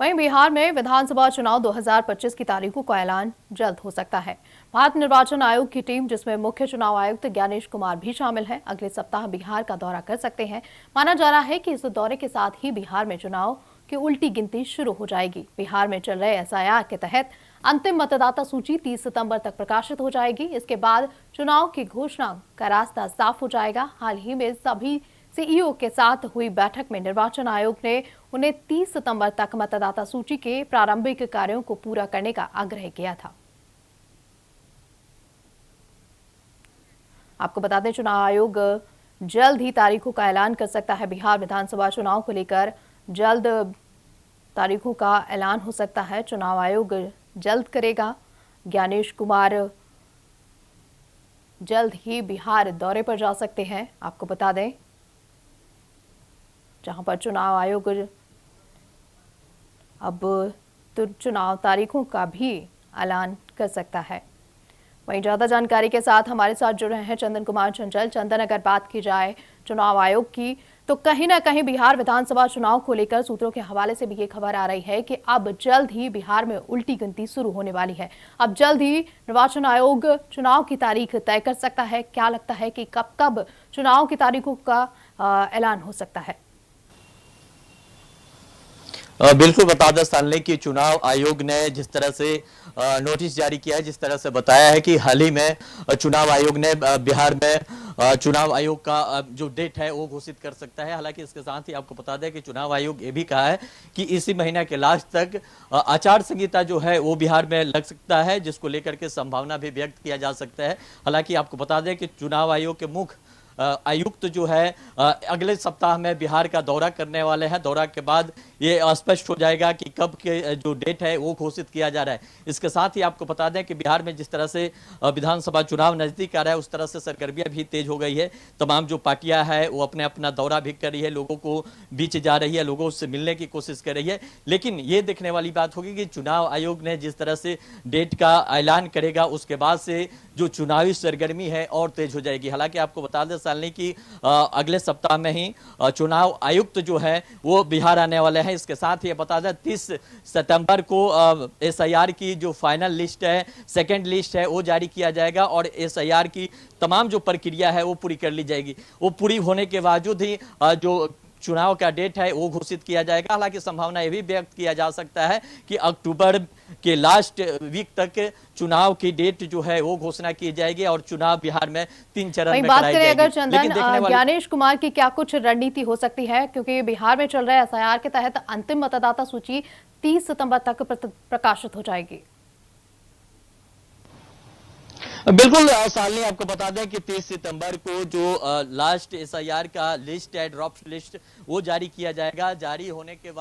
वहीं बिहार में विधानसभा चुनाव 2025 की तारीखों का ऐलान जल्द हो सकता है। भारत निर्वाचन आयोग की टीम, जिसमें मुख्य चुनाव आयुक्त ज्ञानेश कुमार भी शामिल हैं, अगले सप्ताह बिहार का दौरा कर सकते हैं। माना जा रहा है कि इस दौरे के साथ ही बिहार में चुनाव की उल्टी गिनती शुरू हो जाएगी। बिहार में चल रहे एसआईआर के तहत अंतिम मतदाता सूची 30 सितंबर तक प्रकाशित हो जाएगी। इसके बाद चुनाव की घोषणा का रास्ता साफ हो जाएगा। हाल ही में सभी सीईओ के साथ हुई बैठक में निर्वाचन आयोग ने उन्हें 30 सितंबर तक मतदाता सूची के प्रारंभिक कार्यों को पूरा करने का आग्रह किया था। आपको बता दें, चुनाव आयोग जल्द ही तारीखों का ऐलान कर सकता है। बिहार विधानसभा चुनाव को लेकर जल्द तारीखों का ऐलान हो सकता है। चुनाव आयोग जल्द करेगा। ज्ञानेश कुमार जल्द ही बिहार दौरे पर जा सकते हैं। आपको बता दें, जहां पर चुनाव आयोग अब चुनाव तारीखों का भी ऐलान कर सकता है। वहीं ज्यादा जानकारी के साथ हमारे साथ जुड़ रहे हैं चंदन कुमार चंचल। चंदन, अगर बात की जाए चुनाव आयोग की, तो कहीं ना कहीं बिहार विधानसभा चुनाव को लेकर सूत्रों के हवाले से भी ये खबर आ रही है कि अब जल्द ही बिहार में उल्टी गिनती शुरू होने वाली है। अब जल्द ही निर्वाचन आयोग चुनाव की तारीख तय कर सकता है। क्या लगता है कि कब कब चुनाव की तारीखों का ऐलान हो सकता है? बिल्कुल बता दें सालने की चुनाव आयोग ने जिस तरह से नोटिस जारी किया है, जिस तरह से बताया है कि हाल ही में चुनाव आयोग ने बिहार में चुनाव आयोग का जो डेट है वो घोषित कर सकता है। हालांकि इसके साथ ही आपको बता दें कि चुनाव आयोग ये भी कहा है कि इसी महीना के लास्ट तक आचार संहिता जो है वो बिहार में लग सकता है, जिसको लेकर के संभावना भी व्यक्त किया जा सकता है। हालांकि आपको बता दें कि चुनाव आयोग के मुख्य आयुक्त जो है अगले सप्ताह में बिहार का दौरा करने वाले हैं। दौरा के बाद ये स्पष्ट हो जाएगा कि कब के जो डेट है वो घोषित किया जा रहा है। इसके साथ ही आपको बता दें कि बिहार में जिस तरह से विधानसभा चुनाव नजदीक आ रहा है, उस तरह से सरगर्मियां भी तेज हो गई है। तमाम जो पार्टियां हैं वो अपने अपना दौरा भी कर रही है, लोगों को बीच जा रही है, लोगों से मिलने की कोशिश कर रही है। लेकिन ये देखने वाली बात होगी कि चुनाव आयोग ने जिस तरह से डेट का ऐलान करेगा, उसके बाद से जो चुनावी सरगर्मी है और तेज हो जाएगी। हालांकि आपको बता दें सालनी की अगले सप्ताह में ही चुनाव आयुक्त जो है वो बिहार आने वाले हैं। इसके साथ ही बता दें 30 सितंबर को एसआईआर की जो फाइनल लिस्ट है, सेकंड लिस्ट है, वो जारी किया जाएगा और एसआईआर की तमाम जो प्रक्रिया है वो पूरी कर ली जाएगी। वो पूरी होने के बावजूद ही जो चुनाव का डेट है वो घोषित किया जाएगा। हालांकि संभावना यह भी व्यक्त किया जा सकता है कि अक्टूबर के लास्ट वीक तक चुनाव की डेट जो है वो घोषणा की जाएगी और चुनाव बिहार में 3 चरण में बात कराई करें जाएगी। अगर चंदन, ज्ञानेश कुमार की क्या कुछ रणनीति हो सकती है, क्योंकि बिहार में चल रहे एसआईआर के तहत अंतिम मतदाता सूची 30 सितंबर तक प्रकाशित हो जाएगी। बिल्कुल सालनी, आपको बता दें कि 30 सितंबर को जो लास्ट एसआईआर का लिस्ट है, ड्रॉप लिस्ट, वो जारी किया जाएगा। जारी होने के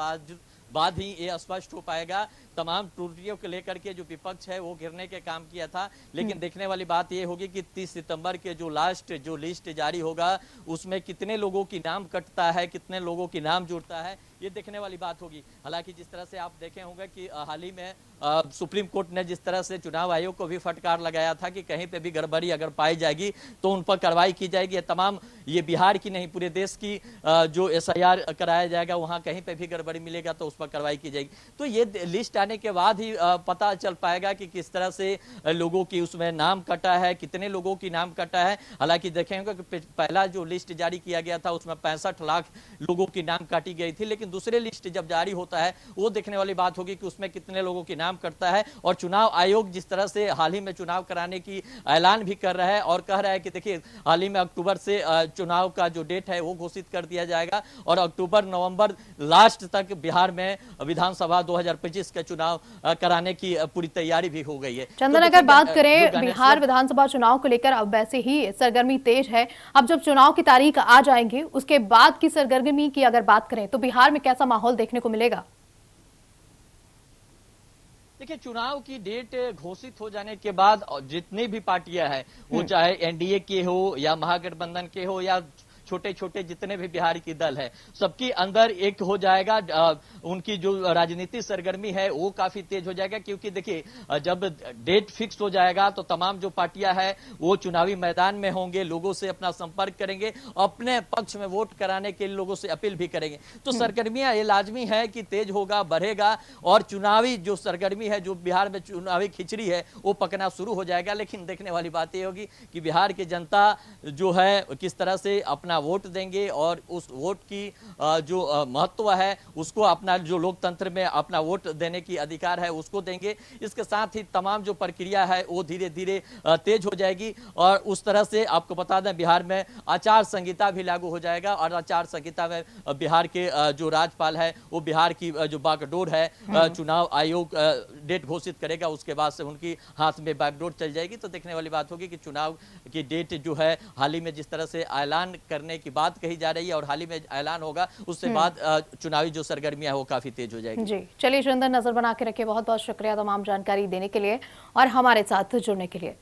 बाद ही ये स्पष्ट हो पाएगा। तमाम त्रुटियों को लेकर के जो विपक्ष है वो गिरने के काम किया था, लेकिन देखने वाली बात ये होगी कि 30 सितंबर के जो लास्ट जो लिस्ट जारी होगा उसमें कितने लोगों की नाम कटता है, कितने लोगों की नाम जुड़ता है, ये देखने वाली बात होगी। हालांकि जिस तरह से आप देखे होंगे कि हाल ही में सुप्रीम कोर्ट ने जिस तरह से चुनाव आयोग को भी फटकार लगाया था कि कहीं पे भी गड़बड़ी अगर पाई जाएगी तो उन पर कार्रवाई की जाएगी। तमाम ये बिहार की नहीं, पूरे देश की जो एसआईआर कराया जाएगा, वहां कहीं पे भी गड़बड़ी मिलेगा तो उस पर कार्रवाई की जाएगी। तो ये लिस्ट आने के बाद ही पता चल पाएगा कि किस तरह से लोगों की उसमें नाम कटा है, कितने लोगों की नाम कटा है। हालांकि देखेंगे कि पहला जो लिस्ट जारी किया गया था उसमें 65 लाख लोगों की नाम काटी गई थी, लेकिन दूसरे लिस्ट जब जारी होता है वो देखने वाली बात होगी कि उसमें कितने लोगों की नाम कटता है। और चुनाव आयोग जिस तरह से हाल ही में चुनाव कराने की ऐलान भी कर रहा है और कह रहा है कि देखिए हाल ही में अक्टूबर से चुनाव का जो डेट है वो घोषित कर दिया जाएगा और अक्टूबर नवंबर लास्ट तक बिहार में विधानसभा 2025 का चुनाव कराने की पूरी तैयारी भी हो गई है। चंदन, अगर बात करें बिहार विधानसभा चुनाव को लेकर, अब वैसे ही सरगर्मी तेज है। अब जब चुनाव की तारीख आ जाएंगे उसके बाद की सरगर्मी की अगर बात करें तो बिहार में कैसा माहौल देखने को मिलेगा? देखिए, चुनाव की डेट घोषित हो जाने के बाद जितनी भी पार्टियां हैं, वो चाहे एनडीए के हो या महागठबंधन के हो या छोटे छोटे जितने भी बिहार की दल है सबके अंदर एक हो जाएगा, उनकी जो राजनीतिक सरगर्मी है वो काफी तेज हो जाएगा। क्योंकि देखिए जब डेट फिक्स हो जाएगा तो तमाम जो पार्टियां हैं वो चुनावी मैदान में होंगे, लोगों से अपना संपर्क करेंगे, अपने पक्ष में वोट कराने के लिए लोगों से अपील भी करेंगे। तो सरगर्मियां ये लाजमी है कि तेज होगा, बढ़ेगा और चुनावी जो सरगर्मी है, जो बिहार में चुनावी खिचड़ी है वो पकना शुरू हो जाएगा। लेकिन देखने वाली बात यह होगी कि बिहार की जनता जो है किस तरह से अपना वोट देंगे और उस वोट की जो महत्व है उसको, अपना जो लोकतंत्र में अपना वोट देने की अधिकार है उसको देंगे। इसके साथ ही तमाम जो प्रक्रिया है वो धीरे धीरे तेज हो जाएगी और उस तरह से आपको बता दें बिहार में आचार संहिता भी लागू हो जाएगा और आचार संहिता में बिहार के जो राज्यपाल है वो बिहार की जो बागडोर है चुनाव आयोग डेट घोषित करेगा, उसके बाद से उनकी हाथ में बागडोर चल जाएगी। तो देखने वाली बात होगी कि चुनाव की डेट जो है हाल ही में जिस तरह से ऐलान करने की बात कही जा रही है और हाल ही में ऐलान होगा उससे बाद चुनावी जो सरगर्मियां है वो काफी तेज हो जाएगी। जी चलिए चंदन, नजर बना के रखे, बहुत बहुत शुक्रिया तमाम जानकारी देने के लिए और हमारे साथ जुड़ने के लिए।